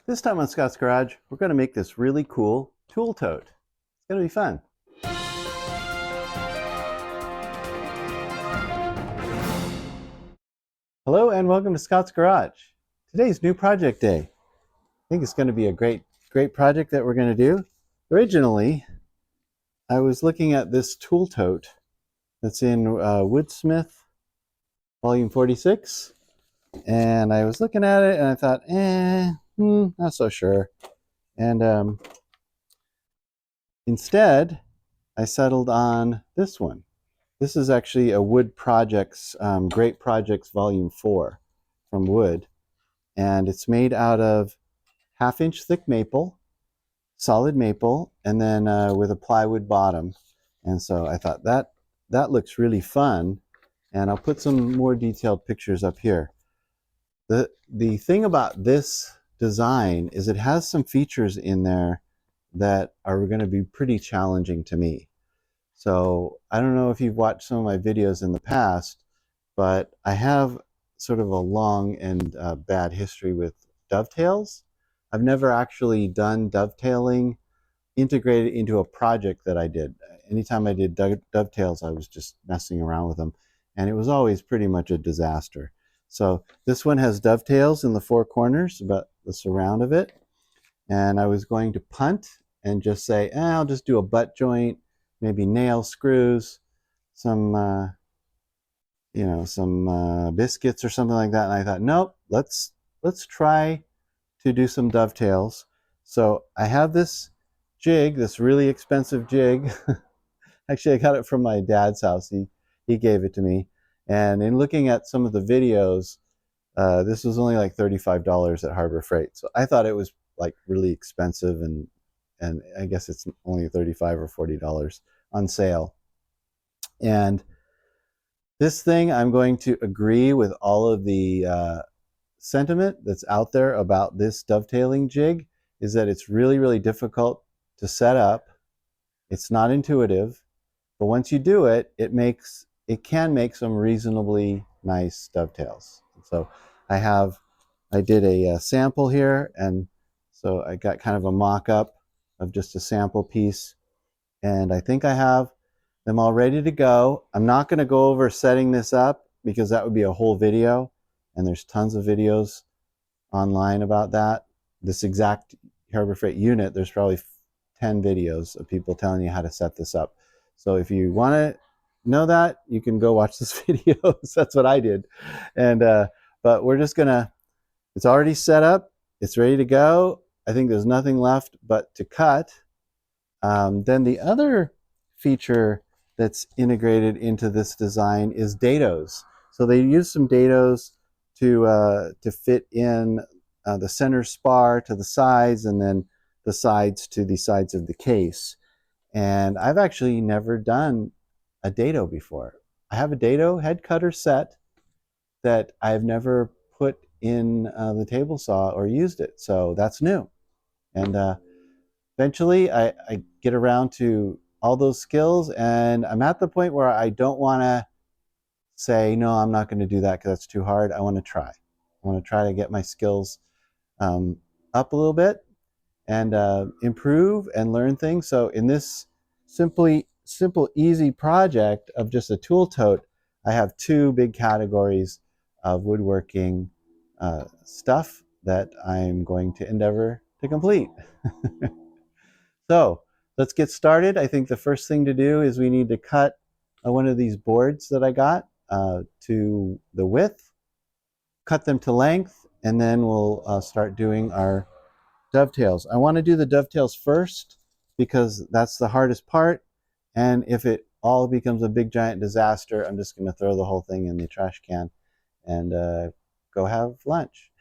This time on Scott's Garage, we're going to make this really cool tool tote. It's going to be fun. Hello and welcome to Scott's Garage. Today's new project day. I think it's going to be a great project that we're going to do. Originally, I was looking at this tool tote that's in Woodsmith volume 46, and I was looking at it and I thought, not so sure. And instead, I settled on this one. This is actually a Wood Projects, Great Projects Volume 4 from Wood. And it's made out of 1/2-inch thick maple, solid maple, and then with a plywood bottom. And so I thought that looks really fun. And I'll put some more detailed pictures up here. The thing about this design is it has some features in there that are going to be pretty challenging to me. So I don't know if you've watched some of my videos in the past, but I have sort of a long and bad history with dovetails. I've never actually done dovetailing integrated into a project that I did. Anytime I did dovetails, I was just messing around with them, and it was always pretty much a disaster. So this one has dovetails in the 4 corners, about the surround of it. And I was going to punt and just say, I'll just do a butt joint, maybe nail screws, some biscuits or something like that. And I thought, nope, let's try to do some dovetails. So I have this jig, this really expensive jig. Actually, I got it from my dad's house. He gave it to me. And in looking at some of the videos, this was only like $35 at Harbor Freight. So I thought it was like really expensive, and I guess it's only $35 or $40 on sale. And this thing, I'm going to agree with all of the sentiment that's out there about this dovetailing jig, is that it's really, really difficult to set up. It's not intuitive, but once you do it, it can make some reasonably nice dovetails. So I did a sample here, and so I got kind of a mock-up of just a sample piece, and I think I have them all ready to go. I'm not going to go over setting this up because that would be a whole video, and there's tons of videos online about that. This exact Harbor Freight unit, there's probably 10 videos of people telling you how to set this up. So if you want to know that, you can go watch this video. That's what I did. And but we're just gonna, it's already set up, it's ready to go. I think there's nothing left but to cut. Then the other feature that's integrated into this design is dados. So they use some dados to fit in the center spar to the sides, and then the sides to the sides of the case. And I've actually never done a dado before. I have a dado head cutter set that I've never put in the table saw or used it. So that's new. And eventually I get around to all those skills, and I'm at the point where I don't want to say, no, I'm not going to do that because that's too hard. I want to try. I want to try to get my skills up a little bit and improve and learn things. So in this simple, easy project of just a tool tote, I have 2 big categories of woodworking stuff that I'm going to endeavor to complete. So let's get started. I think the first thing to do is we need to cut one of these boards that I got to the width, cut them to length, and then we'll start doing our dovetails. I want to do the dovetails first because that's the hardest part. And if it all becomes a big giant disaster, I'm just going to throw the whole thing in the trash can and go have lunch.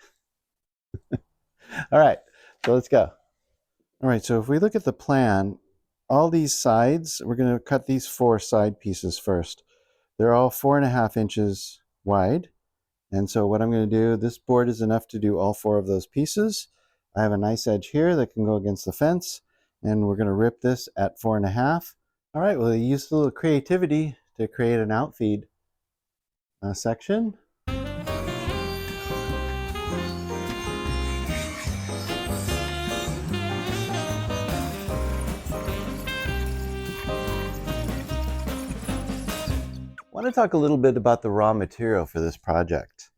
All right, so let's go. All right, so if we look at the plan, all these sides, we're going to cut these 4 side pieces first. They're all 4.5 inches wide. And so what I'm going to do, this board is enough to do all 4 of those pieces. I have a nice edge here that can go against the fence, and we're going to rip this at 4.5. All right, well, I used a little creativity to create an outfeed section. want to talk a little bit about the raw material for this project.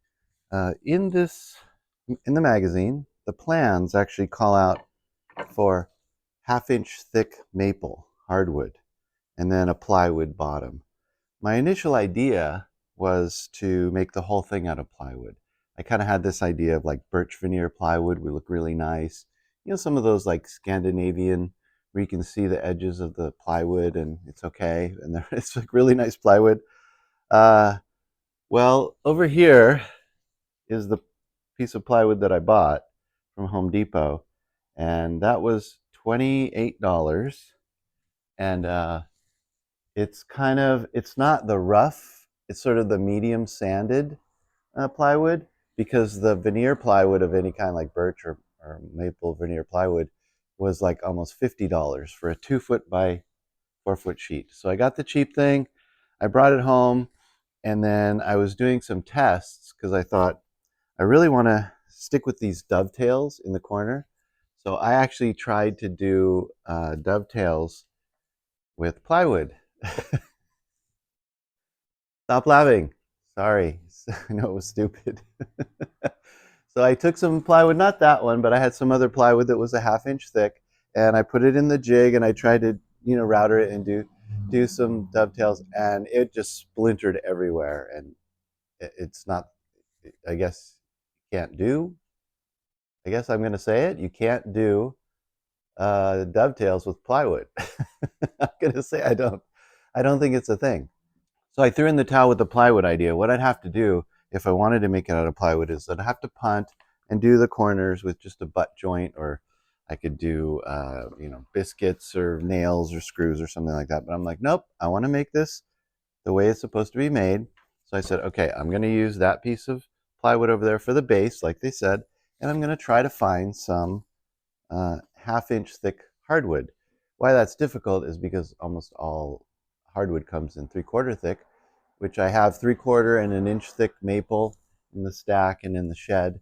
In the magazine, the plans actually call out for half-inch thick maple hardwood and then a plywood bottom. My initial idea was to make the whole thing out of plywood. I kind of had this idea of like birch veneer plywood would look really nice. You know, some of those like Scandinavian where you can see the edges of the plywood and it's okay. And it's like really nice plywood. Well, over here is the piece of plywood that I bought from Home Depot. And that was $28. And it's not the rough, it's sort of the medium sanded plywood, because the veneer plywood of any kind like birch or maple veneer plywood was like almost $50 for a 2-foot by 4-foot sheet. So I got the cheap thing, I brought it home, and then I was doing some tests because I thought I really want to stick with these dovetails in the corner. So I actually tried to do dovetails with plywood. Stop laughing. Sorry. I know it was stupid. So I took some plywood, not that one, but I had some other plywood that was a half-inch thick, and I put it in the jig and I tried to, router it and do some dovetails, and it just splintered everywhere. And it's not, I guess you can't do, I guess I'm going to say it, you can't do dovetails with plywood. I'm going to say I don't think it's a thing. So I threw in the towel with the plywood idea. What I'd have to do if I wanted to make it out of plywood is I'd have to punt and do the corners with just a butt joint, or I could do, biscuits or nails or screws or something like that. But I'm like, nope, I want to make this the way it's supposed to be made. So I said, okay, I'm going to use that piece of plywood over there for the base, like they said, and I'm going to try to find some half-inch thick hardwood. Why that's difficult is because almost all hardwood comes in 3/4 thick, which I have 3/4 and 1-inch thick maple in the stack and in the shed.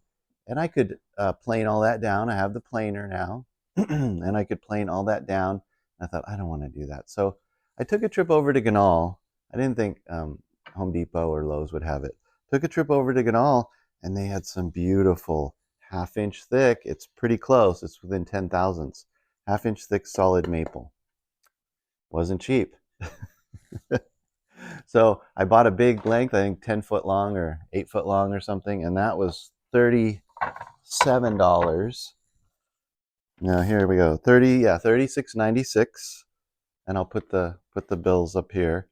And I could plane all that down. I have the planer now, and I could plane all that down. I thought, I don't want to do that. So I took a trip over to Ganal. I didn't think Home Depot or Lowe's would have it. Took a trip over to Ganal, and they had some beautiful half-inch thick. It's pretty close. It's within 10 thousandths. Half-inch thick solid maple. Wasn't cheap. So I bought a big length, I think 10-foot long or 8-foot long or something, and that was $37. Now here we go. 36.96, and I'll put the bills up here.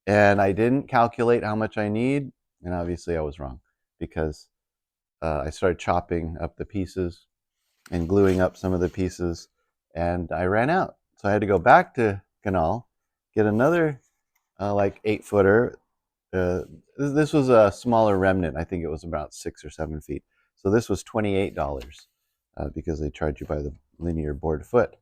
And I didn't calculate how much I need, and obviously I was wrong, because I started chopping up the pieces and gluing up some of the pieces, and I ran out. So I had to go back to Ganal, get another like 8-footer. This was a smaller remnant. I think it was about 6 or 7 feet. So this was $28 because they charge you by the linear board foot.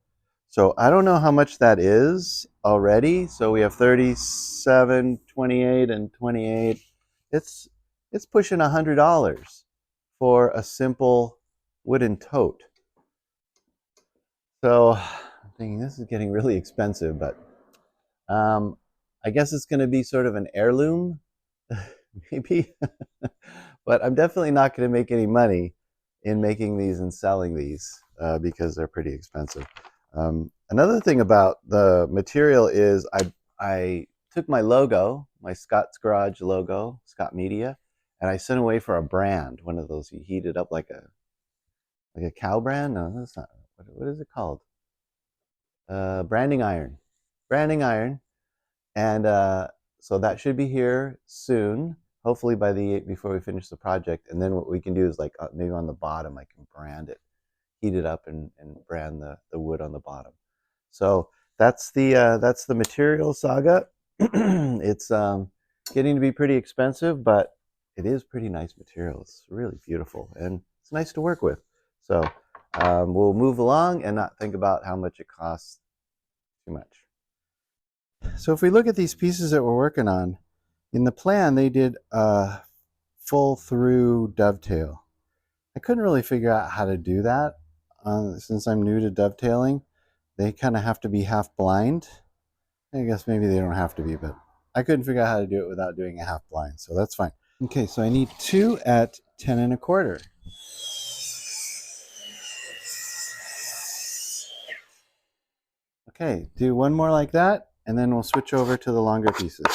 So I don't know how much that is already. So we have 37, 28, and 28. It's pushing $100 for a simple wooden tote. So I'm thinking this is getting really expensive, but I guess it's going to be sort of an heirloom, maybe. But I'm definitely not going to make any money in making these and selling these because they're pretty expensive. Another thing about the material is I took my logo, my Scott's Garage logo, Scott Media, and I sent away for a brand, one of those you heat it up like a cow brand. No, that's not. What is it called? Branding iron. Branding iron. And so that should be here soon, hopefully before we finish the project. And then what we can do is like maybe on the bottom I can brand it, heat it up, and brand the wood on the bottom. So that's the material saga. It's getting to be pretty expensive, but it is pretty nice material. It's really beautiful and it's nice to work with. So we'll move along and not think about how much it costs too much. So if we look at these pieces that we're working on, in the plan they did a full through dovetail. I couldn't really figure out how to do that since I'm new to dovetailing. They kind of have to be half blind. I guess maybe they don't have to be, but I couldn't figure out how to do it without doing a half blind, so that's fine. Okay, so I need 2 at 10 1/4. Okay, do one more like that, and then we'll switch over to the longer pieces.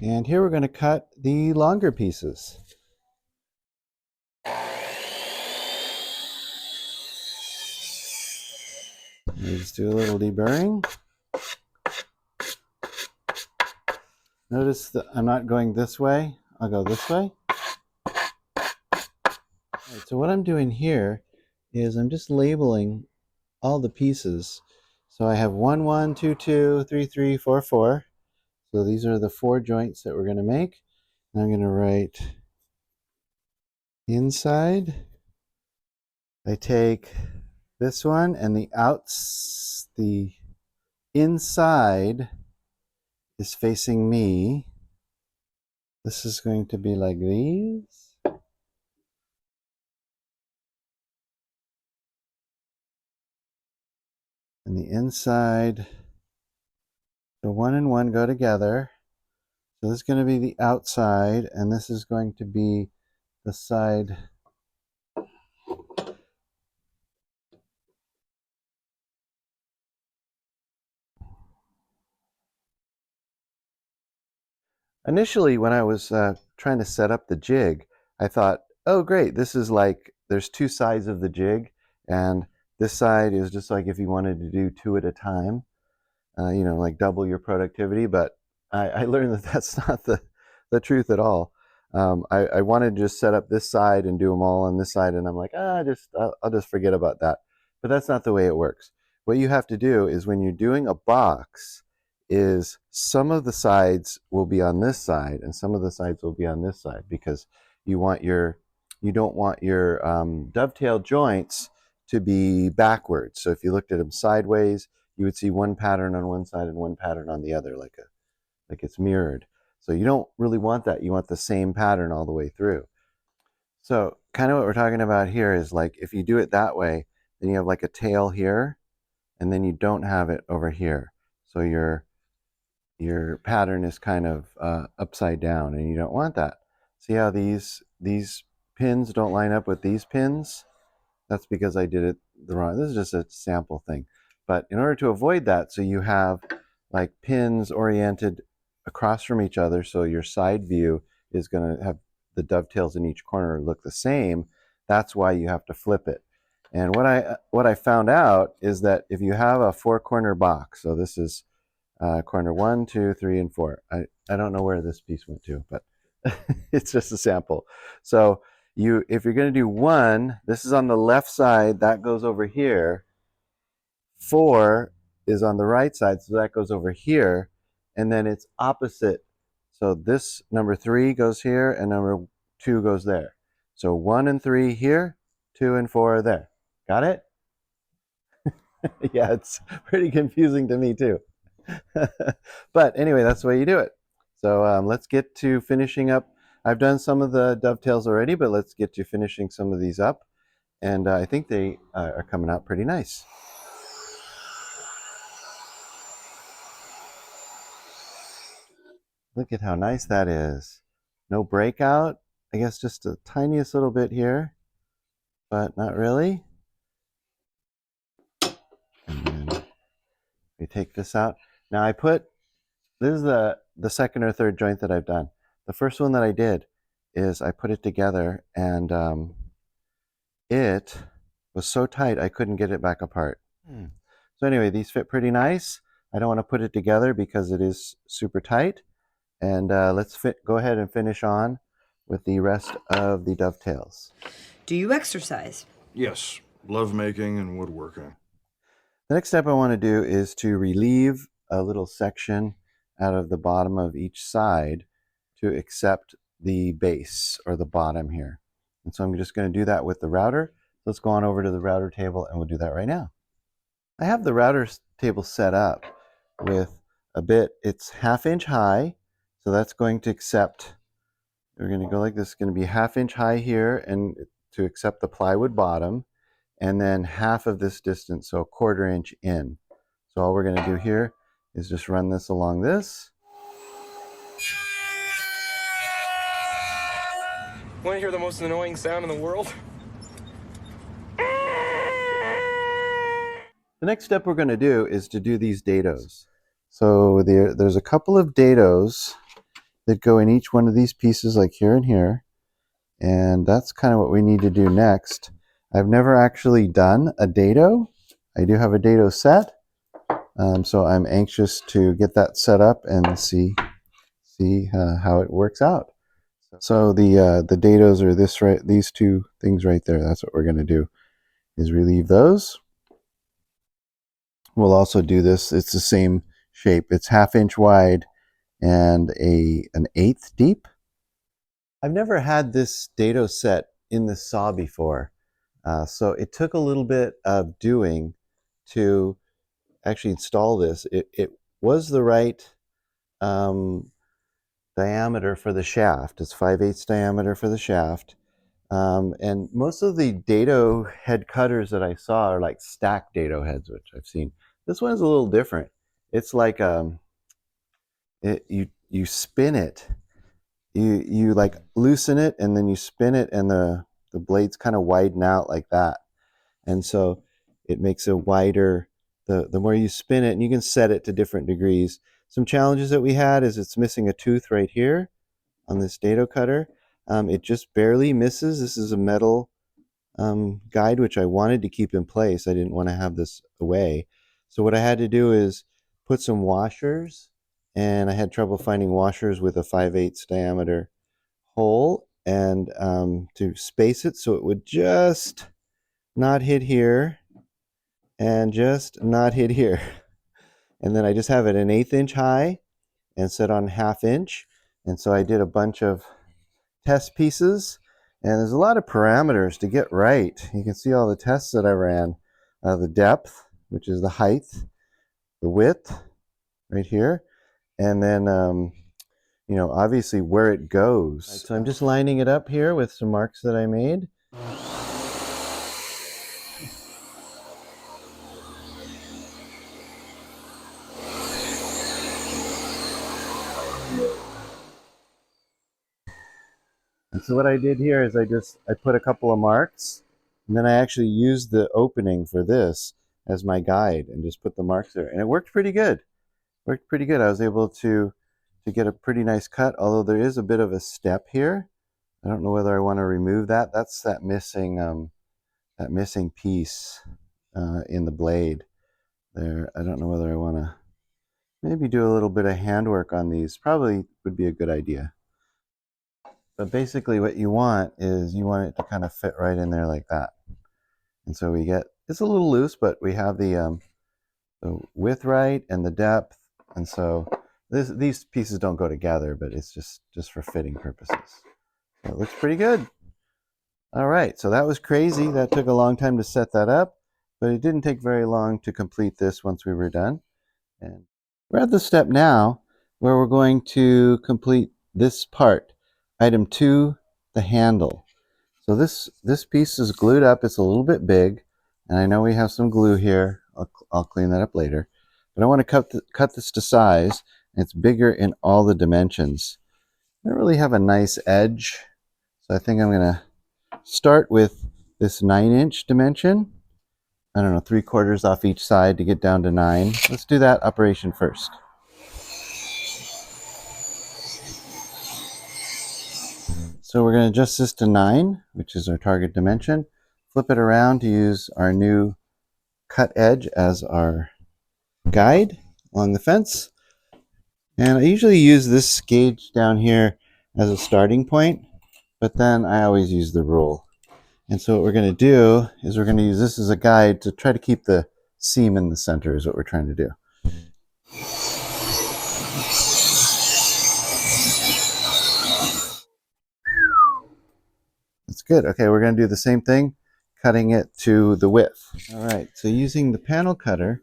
And here we're going to cut the longer pieces. Just do a little deburring. Notice that I'm not going this way. I'll go this way. Right, so what I'm doing here is I'm just labeling all the pieces. So I have 1 1 2 2 3 3 4 4. So these are the 4 joints that we're going to make. And I'm going to write inside. I take this one, and the inside is facing me. This is going to be like these. And the inside, the 1 and 1 go together. So this is going to be the outside, and this is going to be the side. Initially, when I was trying to set up the jig, I thought, oh great, this is like, there's 2 sides of the jig, and this side is just like if you wanted to do 2 at a time, you know, like double your productivity. But I learned that that's not the truth at all. I wanted to just set up this side and do them all on this side, and I'm like, I'll just forget about that. But that's not the way it works. What you have to do is, when you're doing a box, is some of the sides will be on this side and some of the sides will be on this side, because you don't want your dovetail joints to be backwards. So if you looked at them sideways, you would see one pattern on one side and one pattern on the other, like it's mirrored. So you don't really want that. You want the same pattern all the way through. So kind of what we're talking about here is, like, if you do it that way, then you have like a tail here, and then you don't have it over here. So your pattern is kind of upside down, and you don't want that. See how these pins don't line up with these pins? That's because I did it the wrong. This is just a sample thing. But in order to avoid that, so you have like pins oriented across from each other, so your side view is going to have the dovetails in each corner look the same. That's why you have to flip it. And what I found out is that if you have a 4-corner box, so this is corner 1, 2, 3, and 4. I don't know where this piece went to, but it's just a sample. So if you're going to do 1, this is on the left side, that goes over here. 4 is on the right side, so that goes over here, and then it's opposite. So this number 3 goes here, and number 2 goes there. So 1 and 3 here, 2 and 4 are there. Got it? Yeah, it's pretty confusing to me too. But anyway, that's the way you do it. So let's get to finishing up. I've done some of the dovetails already, but let's get to finishing some of these up. And I think they are coming out pretty nice. Look at how nice that is. No breakout. I guess just the tiniest little bit here, but not really. And then we take this out. Now this is the second or third joint that I've done. The first one that I did is I put it together, and it was so tight I couldn't get it back apart. So anyway, these fit pretty nice. I don't want to put it together because it is super tight. And let's go ahead and finish on with the rest of the dovetails. Do you exercise? Yes, love making and woodworking. The next step I want to do is to relieve a little section out of the bottom of each side to accept the base or the bottom here. And so I'm just going to do that with the router. Let's go on over to the router table, and we'll do that right now. I have the router table set up with a bit, it's 1/2 inch high, so that's going to accept, we're going to go like this, it's going to be 1/2 inch high here, and to accept the plywood bottom, and then half of this distance, so 1/4 inch in. So all we're going to do here is just run this along this. Want to hear the most annoying sound in the world? The next step we're going to do is to do these dados. So there's a couple of dados that go in each one of these pieces, like here and here. And that's kind of what we need to do next. I've never actually done a dado. I do have a dado set. So I'm anxious to get that set up and see how it works out. So the dados are these two things right there. That's what we're going to do, is relieve those. We'll also do this. It's the same shape. It's 1/2 inch wide and an 1/8 deep. I've never had this dado set in the saw before, so it took a little bit of doing to actually install this. It was the right diameter for the shaft. It's 5/8 diameter for the shaft. And most of the dado head cutters that I saw are like stacked dado heads, which I've seen. This one is a little different. It's like you spin it. You like loosen it and then you spin it, and the blades kind of widen out like that. And so it makes a wider, the more you spin it, and you can set it to different degrees. Some challenges that we had is it's missing a tooth right here on this dado cutter. It just barely misses. This is a metal guide, which I wanted to keep in place. I didn't want to have this away. So what I had to do is put some washers, and I had trouble finding washers with a 5/8 diameter hole, and to space it so it would just not hit here and just not hit here. And then I just have it an 1/8 inch high and set on 1/2 inch. And so I did a bunch of test pieces, and there's a lot of parameters to get right. You can see all the tests that I ran. The depth, which is the height, the width right here, and then you know, obviously where it goes. Right, so I'm just lining it up here with some marks that I made. And so what I did here is I put a couple of marks, and then I actually used the opening for this as my guide and just put the marks there. And it worked pretty good. Worked pretty good. I was able to get a pretty nice cut, although there is a bit of a step here. I don't know whether I want to remove that. That's that missing piece in the blade there. I don't know whether I want to maybe do a little bit of handwork on these. Probably would be a good idea. But basically what you want is you want it to kind of fit right in there like that. And so we get, it's a little loose, but we have the width right and the depth. And so these pieces don't go together, but it's just for fitting purposes. So it looks pretty good. All right, so that was crazy. That took a long time to set that up, but it didn't take very long to complete this once we were done. And we're at the step now where we're going to complete this part. Item 2, the handle. So this piece is glued up. It's a little bit big, and I know we have some glue here. I'll clean that up later. But I want to cut this to size. It's bigger in all the dimensions. I don't really have a nice edge, so I think I'm going to start with this 9-inch dimension. I don't know, 3/4 off each side to get down to 9. Let's do that operation first. So we're going to adjust this to 9, which is our target dimension. Flip it around to use our new cut edge as our guide along the fence. And I usually use this gauge down here as a starting point, but then I always use the rule. And so what we're going to do is we're going to use this as a guide to try to keep the seam in the center is what we're trying to do. That's good. Okay, we're going to do the same thing, cutting it to the width. All right, so using the panel cutter,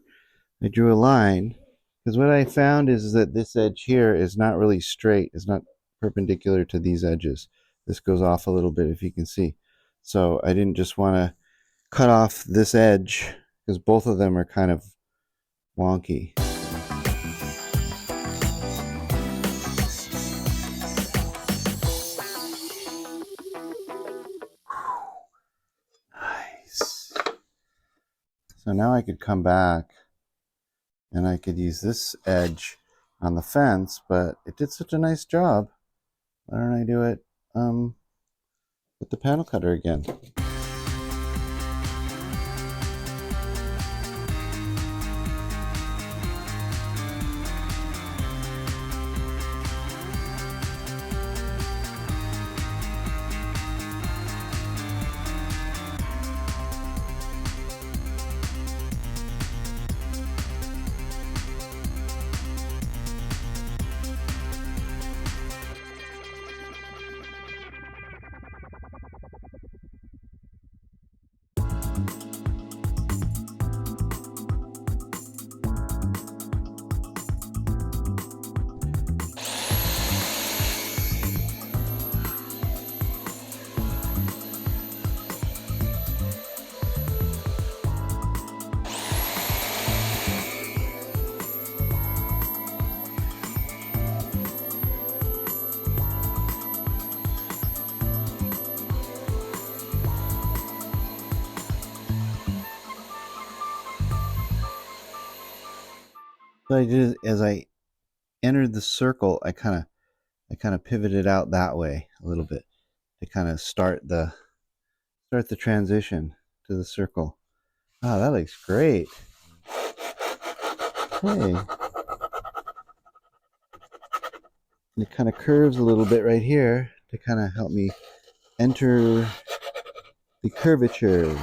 I drew a line, because what I found is that this edge here is not really straight. It's not perpendicular to these edges. This goes off a little bit, if you can see. So I didn't just want to cut off this edge, because both of them are kind of wonky. So now I could come back and I could use this edge on the fence, but it did such a nice job. Why don't I do it with the panel cutter again? So I did, as I entered the circle, I kind of pivoted out that way a little bit to kind of start the transition to the circle. Oh, that looks great. Hey. And it kind of curves a little bit right here to kind of help me enter the curvature.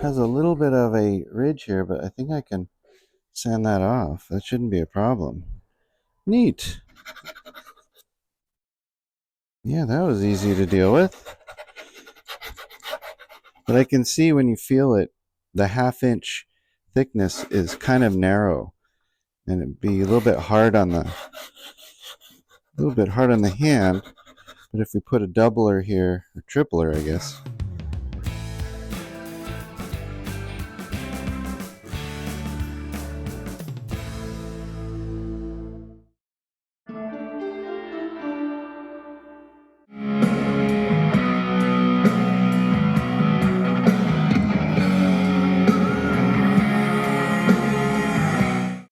Has a little bit of a ridge here, but I think I can sand that off. That shouldn't be a problem. Neat. Yeah, that was easy to deal with. But I can see when you feel it, the 1/2 inch thickness is kind of narrow, and it'd be a little bit hard on the hand. But if we put a doubler here, or tripler, I guess,